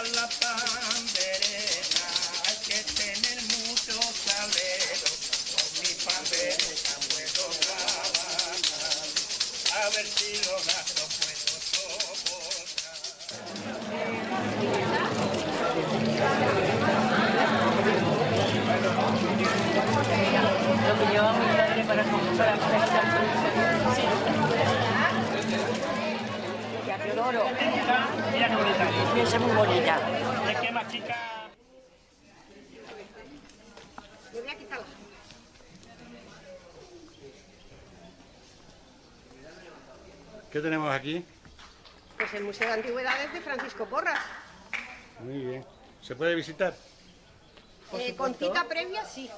tocar la pandereta hay que tener mucho salero. Con mi pandereta puedo trabajar, a ver si los gastos puedo soportar. Lo que lleva mi padre para comprar sí. Oro. Mira qué bonita. Esa es muy bonita. Es que más chica. Yo voy a quitarla. ¿Qué tenemos aquí? Pues el Museo de Antigüedades de Francisco Porras. Muy bien. ¿Se puede visitar? Con cita previa, sí.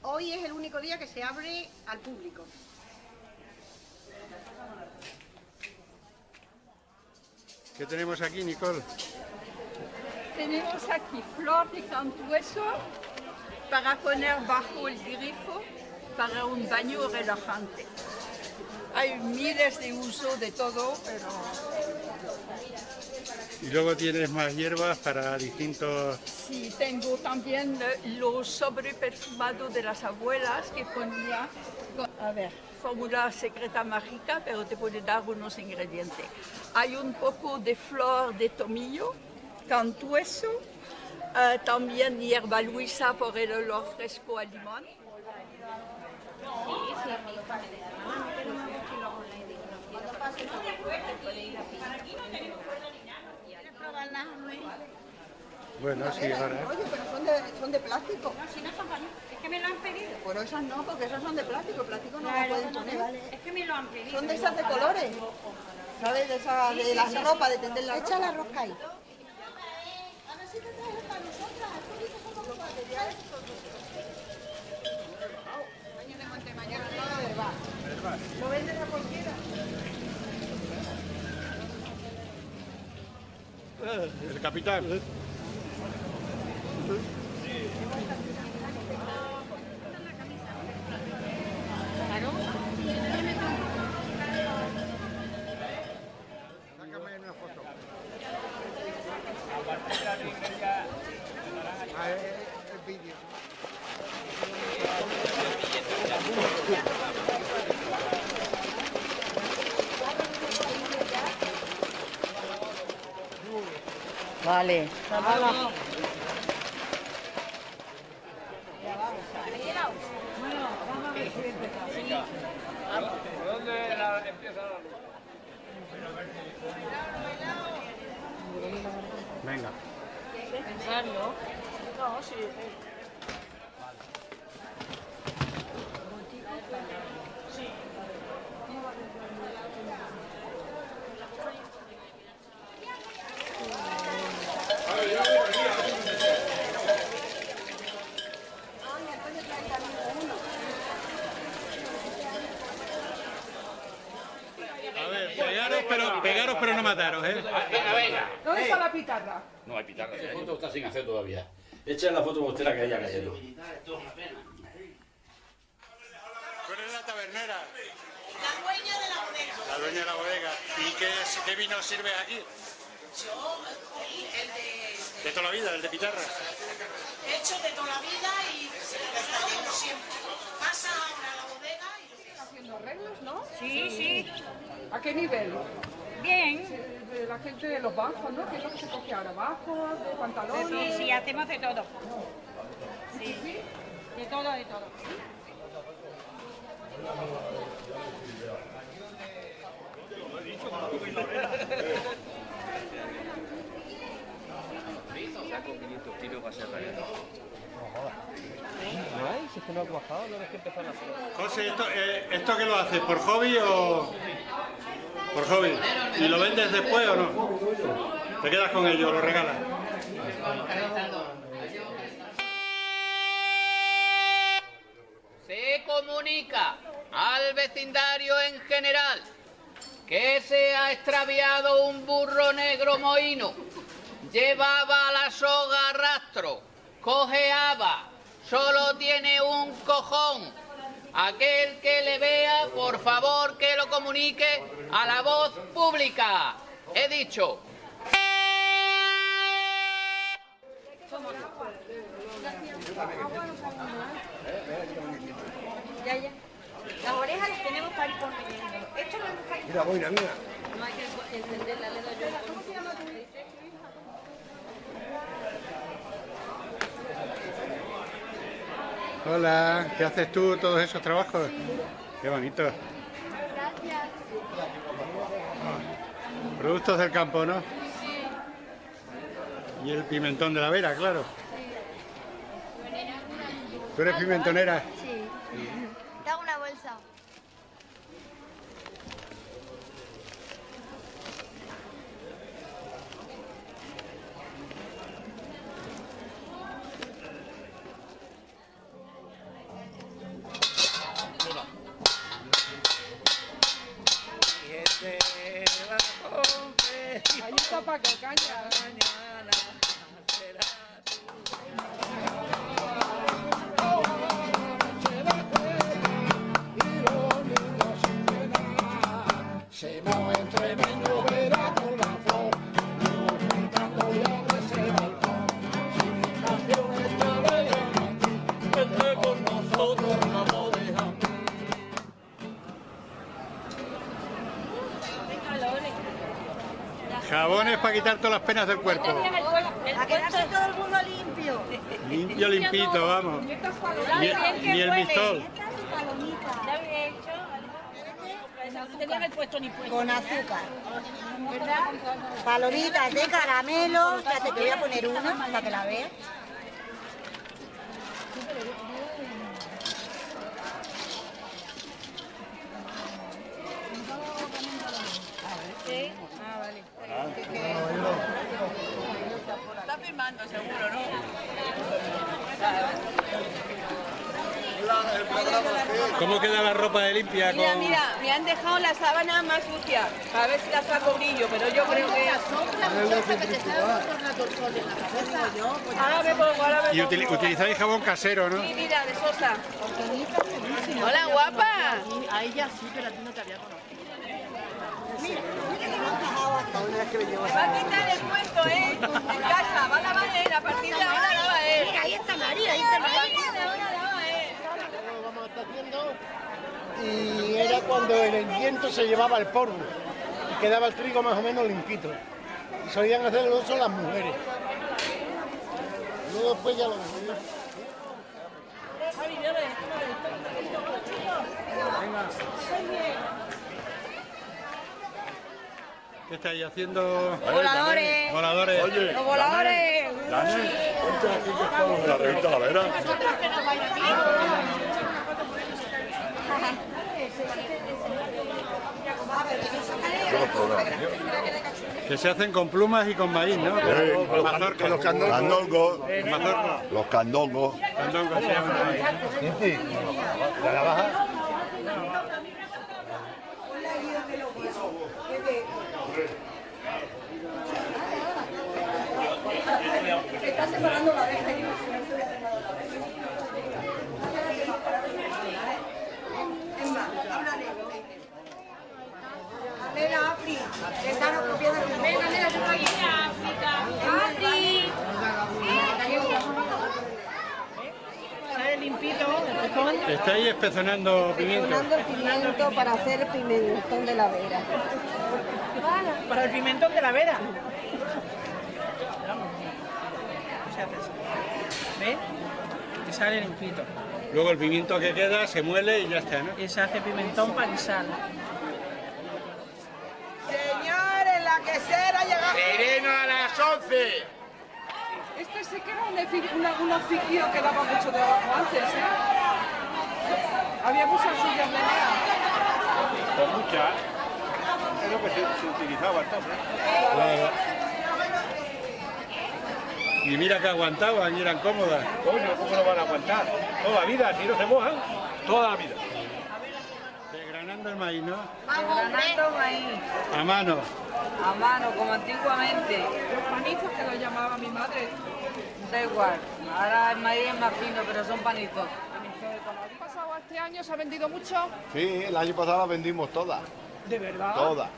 Hoy es el único día que se abre al público. ¿Qué tenemos aquí, Nicole? Tenemos aquí flor de cantueso para poner bajo el grifo para un baño relajante. Hay miles de usos de todo, pero... Y luego tienes más hierbas para distintos... Sí, tengo también los sobreperfumados de las abuelas que ponía, a ver, fórmula secreta mágica, pero te puede dar unos ingredientes. Hay un poco de flor de tomillo, cantueso, también hierba luisa por el olor fresco a limón. Bueno, sí, ahora. Oye, pero son de plástico. No, si no son para mí. Es que me lo han pedido. Pero esas no, porque esas son de plástico. Plástico no lo pueden poner. Es que me lo han pedido. Son de esas de colores. ¿Sabes? De esa, de la ropa, de tender la ropa. Echa la rosca ahí. A ver si te traes para nosotras. Los materiales son mañana monte, mañana todo verbal. Lo vendes a cualquiera. El capitán. Sácame una foto. El vídeo. Vale. ¿Dónde empieza la luz? Venga. Pensarlo. No, sí. A ver, pegaros pero no mataros, ¿eh? Venga, venga. ¿Dónde está la pitarra? No hay pitarra. La foto está sin hacer todavía. Echa la foto mostera que haya cayendo. Esto es una pena. Tú eres la tabernera, La dueña de la bodega. la dueña de la bodega. ¿Y qué vino sirves aquí? Yo, el De toda la vida, el de pitarra. hecho de toda la vida y como siempre. Pasa ahora a la bodega y lo que Haciendo arreglos, ¿no? Sí, sí. ¿A qué nivel? Bien. De la gente de los bajos, ¿no? ¿Qué es lo que se coge ahora? ¿Bajos? ¿De pantalones? Sí, sí, hacemos de todo. Sí. De todo, de todo. José, ¿esto qué lo haces? ¿Por hobby o...? Por hobby. ¿Y lo vendes después o no? ¿Te quedas con ello o lo regalas? Se comunica al vecindario en general que se ha extraviado un burro negro mohíno. Llevaba la soga a rastro, cojeaba, solo tiene un cojón. Aquel que le vea, por favor, que lo comunique a la voz pública. He dicho. Ya, ya. Las orejas las tenemos para ir poniendo. Esto lo hemos caído. Mira, boina, mira. No hay que encenderla, le doy yo. ¿Cómo se llama tu hijo? Hola, ¿qué haces tú todos esos trabajos? Sí. Qué bonito. Gracias. Productos del campo, ¿no? Sí. Y el pimentón de la Vera, claro. Sí. ¿Tú eres pimentonera? Sí. Te hago una bolsa. Ahí está para que caña. Mañana será Se mueve tremendo verano la flor, cantando ya de ese balcón. Sin canciones que alegran aquí, vente con nosotros, no lo dejamos. Jabones para quitar todas las penas del cuerpo. A quedarse todo el mundo limpio. Limpio, limpito, vamos. Ni el mistol. No tenían el puesto ni puesto. Con azúcar. ¿Verdad? Palomitas de caramelo. Espérate, te voy a poner una para que la veas. Ah, vale. Está firmando seguro, ¿no? ¿Cómo queda la ropa de limpia? Mira, con... mira, me han dejado la sábana más sucia, a ver si la saco brillo, pero yo creo que... Ahora me pongo, ahora me Y pongo. utilizáis jabón casero, ¿no? Sí, mira, de Sosa. Hola, guapa. A ella sí, pero a ti no te había conocido. Me va a quitar el puesto, ¿eh? En casa, va a lavar él, a partir de ahora lava él. Mira, ahí está María, ahí está A María. partir de ahora lava él. Lo vamos a estar haciendo. Y era cuando el viento se llevaba el polvo y quedaba el trigo más o menos limpito. Y solían hacerlo eso las mujeres. Luego después ya lo decidí. ¿Qué estáis haciendo? Voladores. Voladores. Oye, Los voladores. Dani, ponte aquí que estamos en la revista La Vera. Que se hacen con plumas y con maíz, ¿no? Mazorca. Los candongos. Mazorca. Los candongos. Candongo se llama. ¿La navaja? Está separando la abeja y Nena, Afri, que están copiando el mundo. Venga, nena, tú aquí. Afri. Sale limpito, el pezón. ¿Estáis espezonando pimiento? Poniendo el pimiento para hacer pimentón de la Vera. Para el pimentón de la Vera. Se hace así. ¿Ves? Que sale limpito. Luego el pimiento que queda se muele y ya está, ¿no? Y se hace pimentón para guisar. Señores, la quesera llega. sereno a las 11. Este sí que era un oficio que daba mucho trabajo antes, ¿eh? Había muchas sillas de nea. Con muchas. Es lo que se utilizaba entonces. Claro. Y mira que aguantaban y eran cómodas. Coño, ¿cómo lo van a aguantar? Toda la vida, si no se mojan, toda la vida. Desgranando el maíz, ¿no? Granando maíz. A mano. A mano, como antiguamente. Los panizos que lo llamaba mi madre. Da igual. Ahora el maíz es más fino, pero son panitos. ¿El pasado este año se ha vendido mucho? Sí, el año pasado las vendimos todas. ¿De verdad? Todas.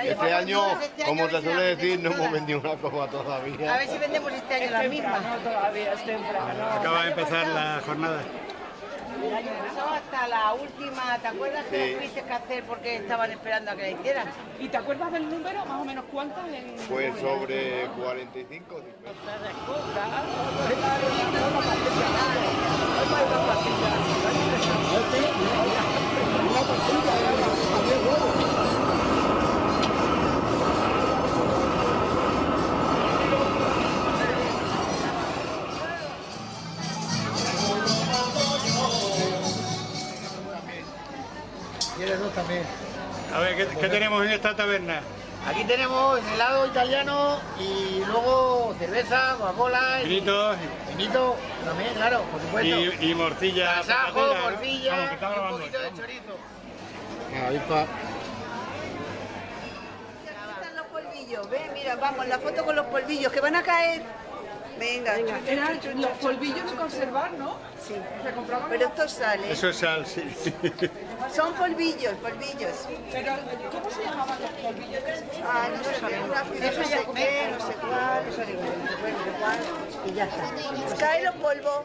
Este año, como te suele decir, no hemos vendido una copa todavía. A ver si vendemos este año las mismas. Todavía es temprano. Acaba de empezar la jornada. El año pasado hasta la última, ¿te acuerdas que la tuviste que hacer porque estaban esperando a que la hicieran? ¿Y te acuerdas del número? Más o menos cuántas en... Pues sobre 45 o 50. ¿Quieres dos también? A ver, ¿qué tenemos en esta taberna? Aquí tenemos helado italiano y luego cerveza, Coca-Cola, Vinitos vinito también, claro, por supuesto. y morcilla. Tasajo, patatera, ¿no? morcilla Vamos, que está y un grabando poquito esto, de vamos. chorizo. Ahí está. Aquí están los polvillos, ve, mira, vamos, la foto con los polvillos que van a caer. Venga, Eran los polvillos de conservar, ¿no? Sí, Se compraban. pero esto sale. Eso es sal, sí. Son polvillos, polvillos. Pero, ¿cómo se llamaban los polvillos? Ah, no sé, una ciudad no sé qué, no sé cuál. Y ya está. Caen los polvos.